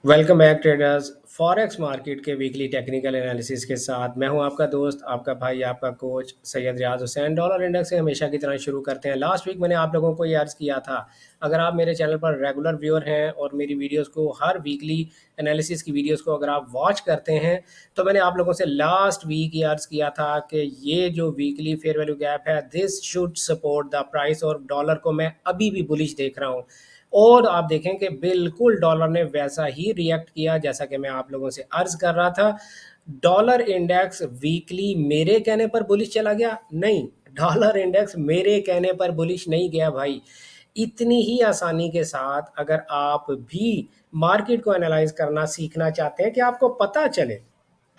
Welcome back traders. Forex market के weekly technical analysis के साथ मैं हूं आपका दोस्त, आपका भाई, आपका कोच सैयद रियाज हुसैन। डॉलर इंडेक्स से हमेशा की तरह शुरू करते हैं। लास्ट वीक मैंने आप लोगों को ये अर्ज़ किया था, अगर आप मेरे चैनल पर रेगुलर व्यूअर हैं और मेरी वीडियोस को, हर वीकली एनालिसिस की वीडियोस को अगर आप वॉच करते हैं, तो मैंने आप लोगों से लास्ट वीक ये अर्ज़ किया था कि ये जो वीकली फेयर वैल्यू गैप है, this should support the price, और डॉलर को मैं अभी भी बुलिश देख रहा हूँ। और आप देखें कि बिल्कुल डॉलर ने वैसा ही रिएक्ट किया जैसा कि मैं आप लोगों से अर्ज कर रहा था। डॉलर इंडेक्स वीकली मेरे कहने पर बुलिश चला गया? नहीं, डॉलर इंडेक्स मेरे कहने पर बुलिश नहीं गया भाई। इतनी ही आसानी के साथ अगर आप भी मार्केट को एनालाइज करना सीखना चाहते हैं कि आपको पता चले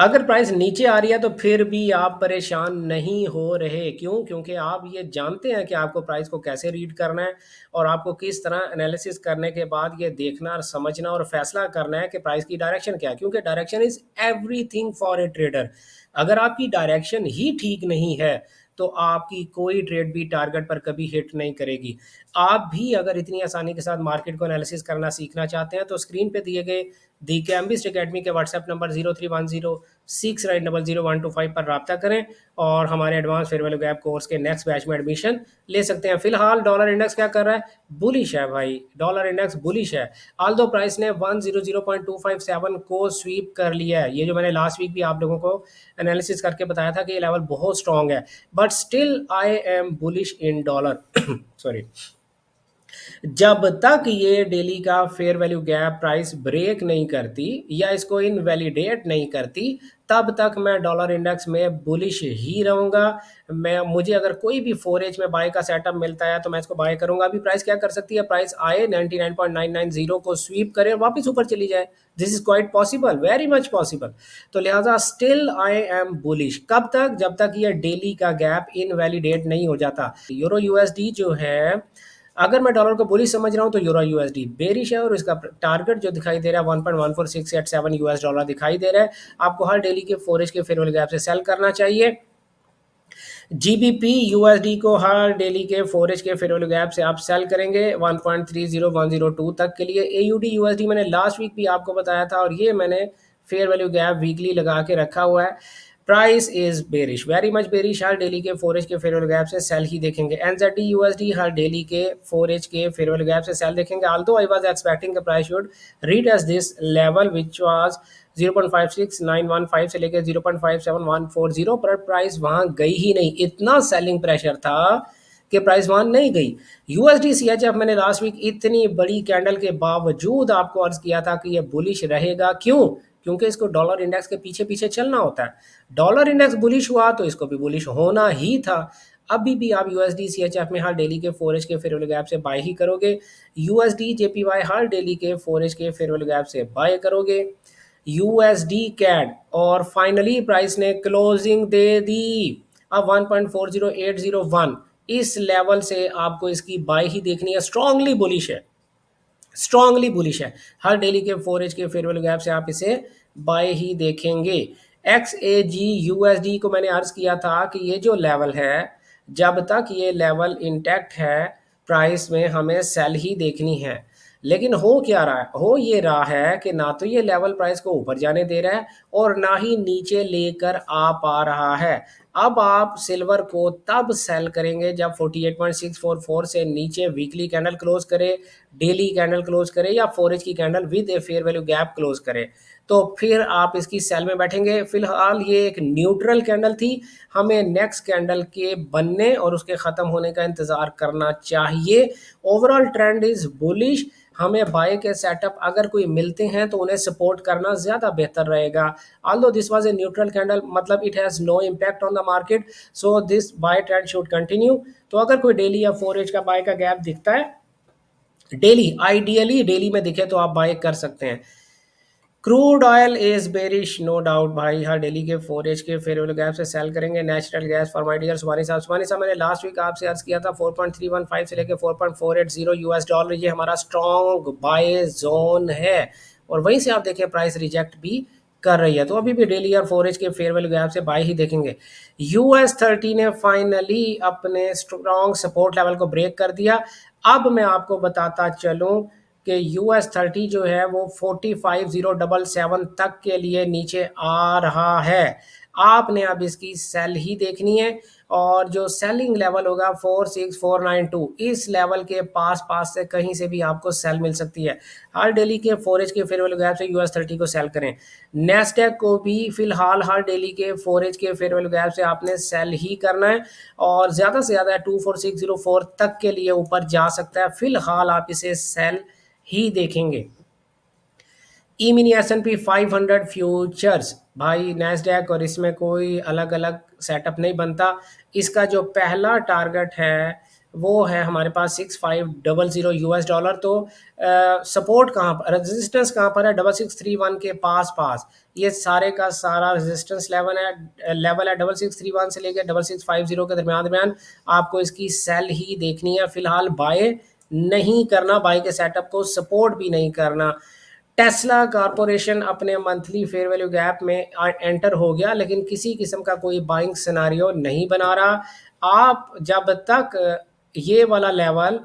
अगर प्राइस नीचे आ रही है तो फिर भी आप परेशान नहीं हो रहे। क्यों? क्योंकि आप ये जानते हैं कि आपको प्राइस को कैसे रीड करना है और आपको किस तरह एनालिसिस करने के बाद ये देखना और समझना और फैसला करना है कि प्राइस की डायरेक्शन क्या है। क्योंकि direction is everything for a trader. अगर आपकी डायरेक्शन ही ठीक नहीं है तो आपकी कोई ट्रेड भी टारगेट पर कभी हिट नहीं करेगी। आप भी अगर इतनी आसानी के साथ मार्केट को एनालिसिस करना सीखना चाहते हैं तो स्क्रीन पे दिए गए दी कैम्बिस्ट एकेडमी के व्हाट्सएप नंबर 0310 6000125 पर रब्ता करें और हमारे advance fair value gap course के नेक्स्ट बैच में एडमिशन ले सकते हैं। फिलहाल डॉलर इंडेक्स क्या कर रहा है? बुलिश है भाई, डॉलर इंडेक्स बुलिश है। आल्दो प्राइस ने 100.257 को स्वीप कर लिया है। ये जो मैंने लास्ट वीक भी आप लोगों को एनालिसिस करके बताया था कि ये लेवल बहुत स्ट्रांग है, but still I am bullish in dollar. Sorry. जब तक ये डेली का fair value gap price break नहीं करती या इसको इनवैलिडेट नहीं करती, तब तक मैं डॉलर इंडेक्स में बुलिश ही रहूंगा। मैं मुझे अगर कोई भी 4H में बाय का सेटअप मिलता है तो मैं इसको बाय करूंगा। अभी प्राइस क्या कर सकती है? प्राइस आए 99.990 को स्वीप करे और वापस ऊपर चली जाए। This is quite possible, very much possible. तो लिहाजा स्टिल आई एम बुलिश। कब तक? जब तक ये डेली का गैप इनवैलिडेट नहीं हो जाता। यूरो यूएसडी जो है, अगर मैं डॉलर को बुलिश समझ रहा हूं तो यूरो यूएसडी बेरिश है और इसका टारगेट जो दिखाई दे रहा है 1.14687 यूएस डॉलर दिखाई दे रहा है। आपको हर डेली के 4H के फेयर वैल्यू गैप से सेल करना चाहिए। जीबीपी यूएसडी को हर डेली के 4H के फेयर वैल्यू गैप से आप सेल करेंगे 1.30102 तक के लिए। एयूडी यूएसडी मैंने लास्ट वीक भी आपको बताया था और ये मैंने फेयर वैल्यू गैप वीकली लगा के रखा हुआ है। Price is bearish, very much bearish. हर डेली के 4H के फेयर वैल्यू गैप से सेल ही देखेंगे। एनजेडी यूएसडी हर डेली के 4H के फेयर वैल्यू गैप से सेल देखेंगे। Although I was expecting the price should read as this level which was 0.56915 से लेकर 0.57140, पर प्राइस वहां गई ही नहीं। इतना सेलिंग प्रेशर था कि प्राइस वहां नहीं गई। यूएसडी सीएचएफ मैंने लास्ट वीक इतनी बड़ी कैंडल के बावजूद आपको अर्ज किया था कि ये बुलिश रहेगा। क्यों? क्योंकि इसको डॉलर इंडेक्स के पीछे पीछे चलना होता है। डॉलर इंडेक्स बुलिश हुआ तो इसको भी बुलिश होना ही था। अभी भी आप यूएसडी सीएचएफ में हर डेली के 4H के फेयर वैल्यू गैप से बाय ही करोगे। यूएसडी जेपीवाई हर डेली के 4H के फेयर वैल्यू गैप से बाय करोगे। यूएसडी कैड, और फाइनली प्राइस ने क्लोजिंग दे दी अब 1.40801। इस लेवल से आपको इसकी बाय ही देखनी है। स्ट्रांगली बुलिश है, स्ट्रांगली बुलिश है। हर डेली के 4H के फेयर वैल्यू गैप से आप इसे बाय ही देखेंगे। एक्स ए जी यूएसडी को मैंने अर्ज किया था कि ये जो लेवल है, जब तक ये लेवल इंटैक्ट है प्राइस में हमें सेल ही देखनी है। लेकिन हो क्या रहा है? हो ये रहा है कि ना तो ये लेवल प्राइस को ऊपर जाने दे रहा है और ना ही नीचे लेकर आ पा रहा है। अब आप सिल्वर को तब सेल करेंगे जब 48.644 से नीचे वीकली कैंडल क्लोज करे, डेली कैंडल क्लोज करे या 4H की candle with a fair value gap close करे, तो फिर आप इसकी सेल में बैठेंगे। फिलहाल ये एक न्यूट्रल कैंडल थी, हमें नेक्स्ट कैंडल के बनने और उसके ख़त्म होने का इंतज़ार करना चाहिए। Overall trend is bullish. हमें बाय के सेटअप अगर कोई मिलते हैं तो उन्हें सपोर्ट करना ज़्यादा बेहतर रहेगा। although this was a neutral candle, मतलब it has no impact on the market, so this buy trend should continue। तो अगर कोई डेली या 4H का बाय का गैप दिखता है, डेली आइडियली डेली में दिखे तो आप बाय कर सकते हैं। Crude oil is bearish, no doubt भाई। हर डेली के 4H के फेयर वैल्यू गैप से सेल करेंगे। Natural gas for my dear Subhani साहब मैंने लास्ट वीक आपसे अर्ज किया था 4.315 से लेकर 4.480 यूएस डॉलर, ये हमारा स्ट्रॉन्ग बाय जोन है और वहीं से आप देखें प्राइस रिजेक्ट भी कर रही है। तो अभी भी डेली और 4H के फेयर वैल्यू गैप से बाय ही देखेंगे। US30 ने फाइनली अपने स्ट्रॉन्ग सपोर्ट लेवल को ब्रेक कर दिया। अब मैं आपको बताता चलूं कि US30 जो है वो 45,077 तक के लिए नीचे आ रहा है। आपने अब इसकी सेल ही देखनी है और जो सेलिंग लेवल होगा 46492, इस लेवल के पास पास से कहीं से भी आपको सेल मिल सकती है। हर डेली के फोरेज के फेयर वैल्यू गैप से US30 को सेल करें। नेस्डेक को भी फिलहाल हर डेली के फोरेज के फेयर वैल्यू गैप से आपने सेल ही करना है और ज़्यादा से ज़्यादा 24604 तक के लिए ऊपर जा सकता है। फिलहाल आप इसे सेल ही देखेंगे। ई मिनी S&P 500 फ्यूचर्स भाई नैस्डैक और इसमें कोई अलग अलग सेटअप नहीं बनता। इसका जो पहला टारगेट है वो है हमारे पास 6500 US डॉलर। तो सपोर्ट कहाँ पर, रेजिस्टेंस कहाँ पर है, 6631 के पास पास। ये सारे का सारा रेजिस्टेंस लेवल है 6631 से लेकर 6650 के दरमियान दरमियान आपको इसकी सेल ही देखनी है। फिलहाल बाय नहीं करना, बाय के सेटअप को सपोर्ट भी नहीं करना। टेस्ला कॉरपोरेशन अपने मंथली फेयर वैल्यू गैप में एंटर हो गया, लेकिन किसी किस्म का कोई बाइंग सिनारियो नहीं बना रहा। आप जब तक ये वाला लेवल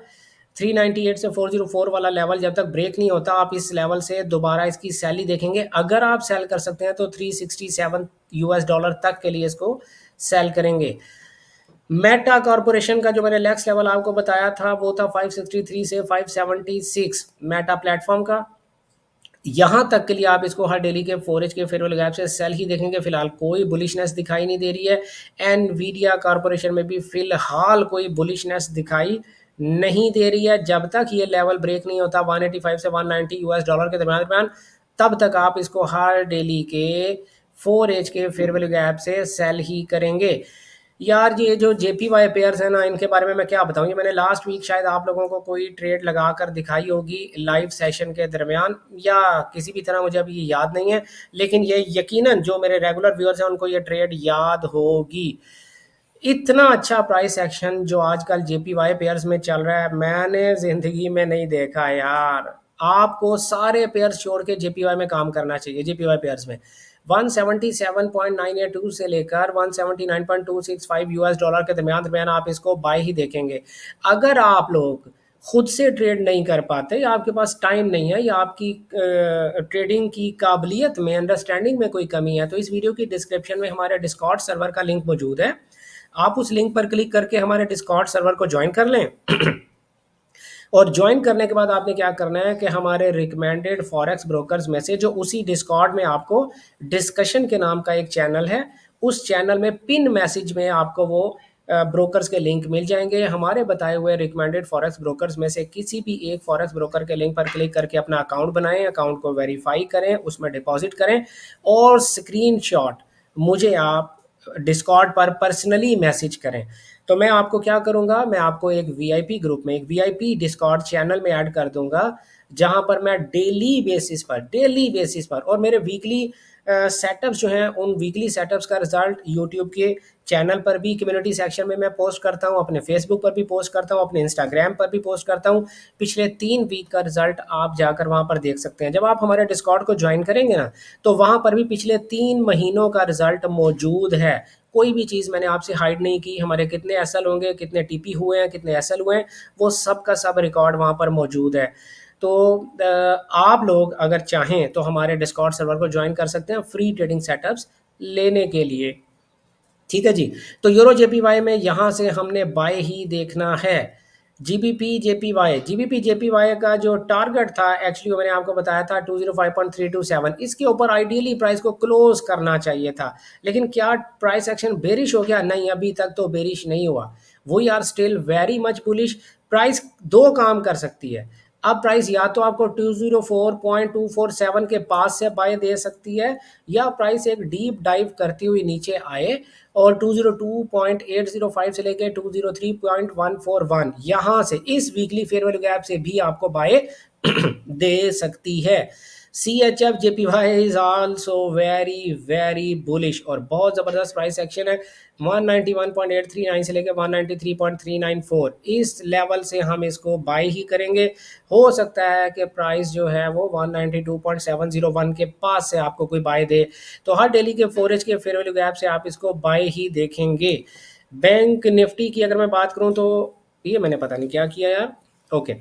398 से 404 वाला लेवल जब तक ब्रेक नहीं होता, आप इस लेवल से दोबारा इसकी सेल ही देखेंगे। अगर आप सेल कर सकते हैं तो 367 US डॉलर तक के लिए इसको सेल करेंगे। मेटा कॉरपोरेशन का जो मैंने नेक्स्ट लेवल आपको बताया था वो था 563 से 576 मेटा प्लेटफॉर्म का। यहाँ तक के लिए आप इसको हर डेली के फोरेज के फेयरवेल गैप से सेल ही देखेंगे। फिलहाल कोई बुलिशनेस दिखाई नहीं दे रही है। एनवीडिया कॉरपोरेशन में भी फिलहाल कोई बुलिशनेस दिखाई नहीं दे रही है। जब तक ये लेवल ब्रेक नहीं होता 185 से 190 US डॉलर के दरमियान, तब तक आप इसको हर डेली के फोरेज के फेयरवेल गैप से सेल ही करेंगे। यार ये जो JPY पेयर्स है ना, इनके बारे में मैं क्या बताऊँ। ये मैंने लास्ट वीक शायद आप लोगों को कोई ट्रेड लगा कर दिखाई होगी लाइव सेशन के दरमियान, या किसी भी तरह, मुझे अभी ये याद नहीं है, लेकिन ये यकीनन जो मेरे रेगुलर व्यूअर्स हैं उनको ये ट्रेड याद होगी। इतना अच्छा प्राइस एक्शन जो आजकल JPY पेयर्स में चल रहा है मैंने ज़िंदगी में नहीं देखा यार। आपको सारे पेयर्स छोड़ के JPY में काम करना चाहिए। JPY पेयर्स में 177.982 से लेकर 179.265 US डॉलर के दरमियान दरमियान आप इसको बाय ही देखेंगे। अगर आप लोग खुद से ट्रेड नहीं कर पाते, या आपके पास टाइम नहीं है, या आपकी ट्रेडिंग की काबिलियत में, अंडरस्टैंडिंग में कोई कमी है, तो इस वीडियो की डिस्क्रिप्शन में हमारे डिस्कॉर्ड सर्वर का लिंक मौजूद है। आप उस लिंक पर क्लिक करके हमारे डिस्कॉर्ड सर्वर को ज्वाइन कर लें। और ज्वाइन करने के बाद आपने क्या करना है कि हमारे रिकमेंडेड फॉरेक्स ब्रोकर्स में से, जो उसी डिस्कॉर्ड में आपको डिस्कशन के नाम का एक चैनल है, उस चैनल में पिन मैसेज में आपको वो ब्रोकर्स के लिंक मिल जाएंगे। हमारे बताए हुए रिकमेंडेड फॉरेक्स ब्रोकर्स में से किसी भी एक फॉरेक्स ब्रोकर के लिंक पर क्लिक करके अपना अकाउंट बनाएं, अकाउंट को वेरीफाई करें, उसमें डिपॉजिट करें और स्क्रीनशॉट मुझे आप डिस्कॉर्ड पर पर्सनली मैसेज करें। तो मैं आपको क्या करूँगा, मैं आपको एक वीआईपी ग्रुप में, एक वीआईपी डिस्कॉर्ड चैनल में ऐड कर दूंगा, जहां पर मैं डेली बेसिस पर और मेरे वीकली सेटअप्स जो हैं, उन वीकली सेटअप्स का रिजल्ट यूट्यूब के चैनल पर भी कम्युनिटी सेक्शन में मैं पोस्ट करता हूं, अपने फेसबुक पर भी पोस्ट करता हूं, अपने इंस्टाग्राम पर भी पोस्ट करता हूं। पिछले 3 वीक का रिजल्ट आप जाकर वहां पर देख सकते हैं। जब आप हमारे डिस्कॉर्ड को ज्वाइन करेंगे ना, तो वहां पर भी पिछले 3 महीनों का रिजल्ट मौजूद है। कोई भी चीज़ मैंने आपसे हाइड नहीं की। हमारे कितने एसएल होंगे, कितने टीपी हुए हैं, कितने एसएल हुए हैं, वो सब का सब रिकॉर्ड वहाँ पर मौजूद है। तो आप लोग अगर चाहें तो हमारे डिस्कॉर्ड सर्वर को ज्वाइन कर सकते हैं फ्री ट्रेडिंग सेटअप्स लेने के लिए। ठीक है जी। तो यूरो JPY में यहाँ से हमने बाय ही देखना है। जीबीपी जेपीवाई का जो टारगेट था, एक्चुअली मैंने आपको बताया था 205.327, इसके ऊपर आइडियली प्राइस को क्लोज करना चाहिए था। लेकिन क्या प्राइस एक्शन बेरिश हो गया? नहीं, अभी तक तो बेरिश नहीं हुआ। We are still very much bullish. Price दो काम कर सकती है। अब प्राइस या तो आपको 204.247 के पास से बाय दे सकती है, या प्राइस एक डीप डाइव करती हुई नीचे आए और 202.805 से लेकर 203.141 यहाँ से इस वीकली फेयर वैल्यू गैप से भी आपको बाय दे सकती है। CHF JPY is also very very bullish और बहुत ज़बरदस्त प्राइस एक्शन है। 191.839 से लेकर 193.394 इस लेवल से हम इसको बाय ही करेंगे। हो सकता है कि प्राइस जो है वो 192.701 के पास से आपको कोई बाय दे, तो हर डेली के फोरेज के फेयर वैल्यू गैप से आप इसको बाय ही देखेंगे। बैंक निफ्टी की अगर मैं बात करूं तो ये मैंने पता नहीं क्या किया यार। ओके,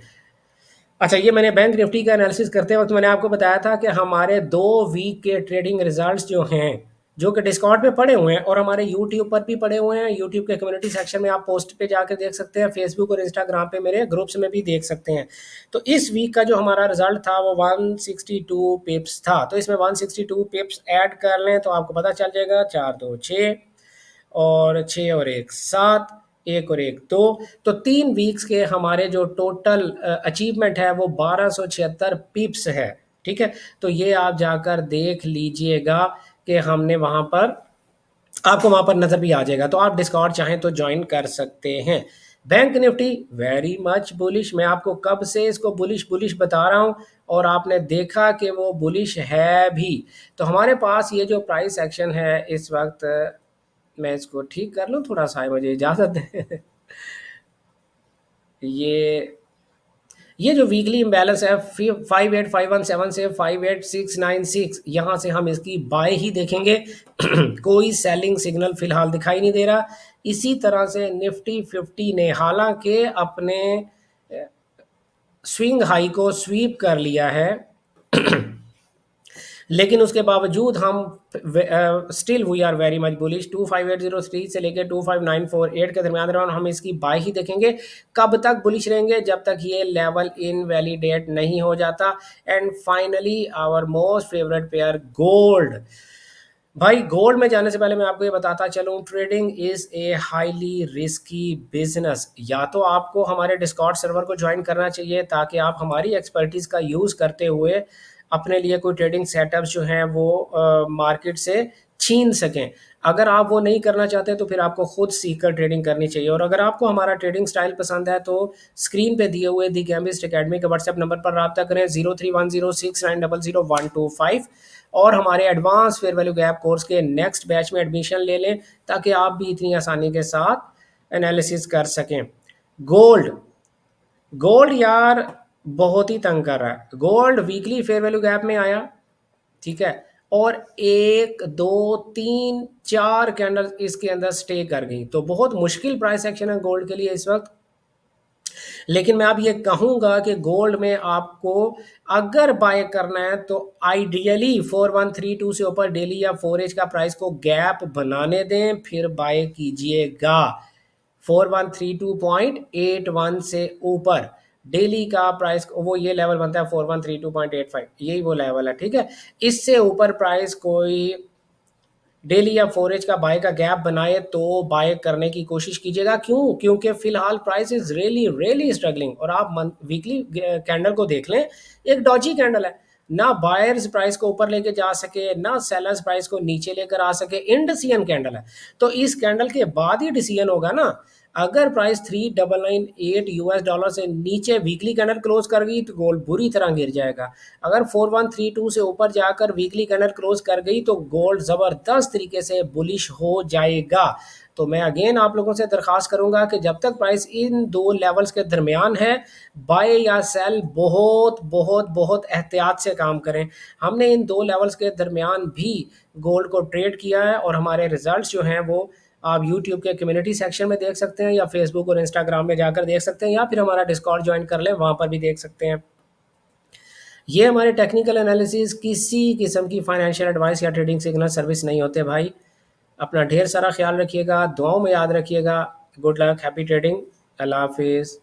अच्छा, ये मैंने बैंक निफ्टी का एनालिसिस करते वक्त मैंने आपको बताया था कि हमारे 2 वीक के ट्रेडिंग रिजल्ट्स जो हैं, जो कि डिस्कॉर्ड पे पड़े हुए हैं और हमारे यूट्यूब पर भी पड़े हुए हैं। यूट्यूब के कम्युनिटी सेक्शन में आप पोस्ट पे जाकर देख सकते हैं, फेसबुक और इंस्टाग्राम पे मेरे ग्रुप्स में भी देख सकते हैं। तो इस वीक का जो हमारा रिजल्ट था वो 162 पिप्स था। तो इसमें 162 पिप्स ऐड कर लें तो आपको पता चल जाएगा, 4 2 6 और 6 और 1 7, 1 और 1 2। तो 3 वीक्स के हमारे जो टोटल अचीवमेंट है वो 1276 पिप्स है। ठीक है, तो ये आप जाकर देख लीजिएगा कि हमने वहां पर, आपको वहां पर नजर भी आ जाएगा। तो आप डिस्कॉर्ड चाहें तो ज्वाइन कर सकते हैं। Bank Nifty very much bullish, मैं आपको कब से इसको बुलिश बुलिश बता रहा हूं और आपने देखा कि वो बुलिश है भी। तो हमारे पास ये जो प्राइस एक्शन है इस वक्त, मैं इसको ठीक कर लूँ थोड़ा सा, मुझे इजाज़त दें। ये जो वीकली इम्बैलेंस है 58517 से 58696, यहाँ से हम इसकी बाय ही देखेंगे। कोई सेलिंग सिग्नल फिलहाल दिखाई नहीं दे रहा। इसी तरह से निफ्टी 50 ने हालांकि अपने स्विंग हाई को स्वीप कर लिया है, लेकिन उसके बावजूद हम still we are very much bullish. 25803 से लेकर 25948 के दरमियान दौरान हम इसकी बाय ही देखेंगे। कब तक बुलिश रहेंगे? जब तक ये लेवल इनवैलिडेट नहीं हो जाता। And finally our most favourite pair gold. भाई गोल्ड में जाने से पहले मैं आपको ये बताता चलूं, trading is a highly risky business. या तो आपको हमारे डिस्कॉर्ड सर्वर को ज्वाइन करना चाहिए ताकि आप हमारी एक्सपर्टीज का यूज करते हुए अपने लिए कोई ट्रेडिंग सेटअप्स जो हैं वो मार्केट से छीन सकें। अगर आप वो नहीं करना चाहते तो फिर आपको खुद सीखकर ट्रेडिंग करनी चाहिए। और अगर आपको हमारा ट्रेडिंग स्टाइल पसंद है तो स्क्रीन पे दिए हुए दी गैम्बिस्ट अकेडमी के व्हाट्सएप नंबर पर रब्ता करें 031069000125 और हमारे advance fair value gap course के नेक्स्ट बैच में एडमिशन ले लें ताकि आप भी इतनी आसानी के साथ एनालिसिस कर सकें। गोल्ड, गोल्ड यार बहुत ही तंग कर रहा है। Gold weekly fair value gap में आया, ठीक है, और 1 2 3 4 कैंडल इसके अंदर स्टे कर गई। तो बहुत मुश्किल प्राइस एक्शन है गोल्ड के लिए इस वक्त। लेकिन मैं अब ये कहूंगा कि गोल्ड में आपको अगर बाय करना है तो आइडियली 4132 से ऊपर डेली या 4H का प्राइस को गैप बनाने दें, फिर बाय कीजिएगा। 4132.81 से ऊपर डेली का प्राइस, वो ये लेवल बनता है 4132.85, यही वो लेवल है। ठीक है, इससे ऊपर प्राइस कोई डेली या 4H का बाय का गैप बनाए तो बाय करने की कोशिश कीजिएगा। क्यों? क्योंकि फिलहाल price is really really struggling. और आप वीकली कैंडल को देख लें, एक डॉजी कैंडल है। ना बायर्स प्राइस को ऊपर लेके जा सके, ना सेलर्स प्राइस को नीचे लेकर आ सके, इनडिसीजन कैंडल है। तो इस कैंडल के बाद ही डिसीजन होगा ना। अगर प्राइस 3998 यूएस डॉलर से नीचे वीकली कैंडल क्लोज कर गई तो गोल्ड बुरी तरह गिर जाएगा। अगर 4132 से ऊपर जाकर वीकली कैंडल क्लोज कर गई तो गोल्ड जबरदस्त तरीके से बुलिश हो जाएगा। तो मैं अगेन आप लोगों से दरखास्त करूंगा कि जब तक प्राइस इन दो लेवल्स के दरमियान है, बाय या सेल बहुत बहुत बहुत एहतियात से काम करें। हमने इन दो लेवल्स के दरमियान भी गोल्ड को ट्रेड किया है और हमारे रिजल्ट्स जो हैं वो आप यूट्यूब के कम्युनिटी सेक्शन में देख सकते हैं या फेसबुक और इंस्टाग्राम में जाकर देख सकते हैं या फिर हमारा डिस्कॉर्ड ज्वाइन कर लें, वहाँ पर भी देख सकते हैं। ये हमारे टेक्निकल एनालिसिस किसी किस्म की फाइनेंशियल एडवाइस या ट्रेडिंग सिग्नल सर्विस नहीं होते भाई। अपना ढेर सारा ख्याल रखिएगा, दुआओं में याद रखिएगा। गुड लक, हैप्पी ट्रेडिंग, अल्लाह हाफिज़।